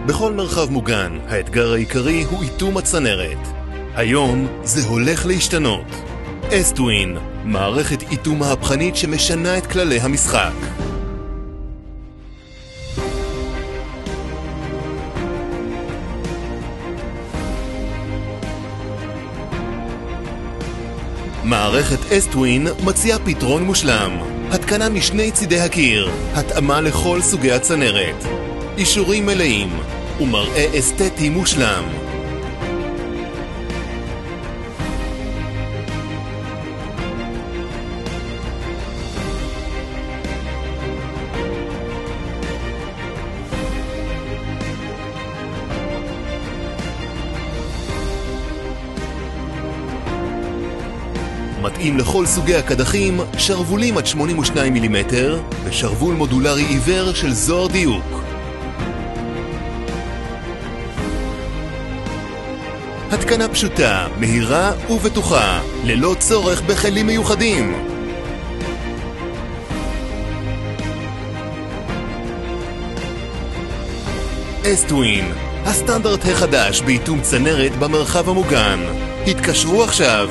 בכל מרחב מוגן, האתגר העיקרי הוא איתום הצנרת. היום זה הולך להשתנות. אסטווין, מערכת איתום מהפכנית שמשנה את כללי המשחק. מערכת אסטווין מציעה פתרון מושלם. התקנה משני צידי הקיר, התאמה לכל סוגי הצנרת, אישורים מלאים ומראה אסתטי מושלם. מתאים לכל סוגי הקדחים, שרבולים עד 82 מילימטר ושרבול מודולרי עיוור של זוהר דיוק. התקנה פשוטה, מהירה ובטוחה, ללא צורך בכלים מיוחדים. אסטווין, הסטנדרט החדש באיתום צנרת במרחב המוגן. התקשרו עכשיו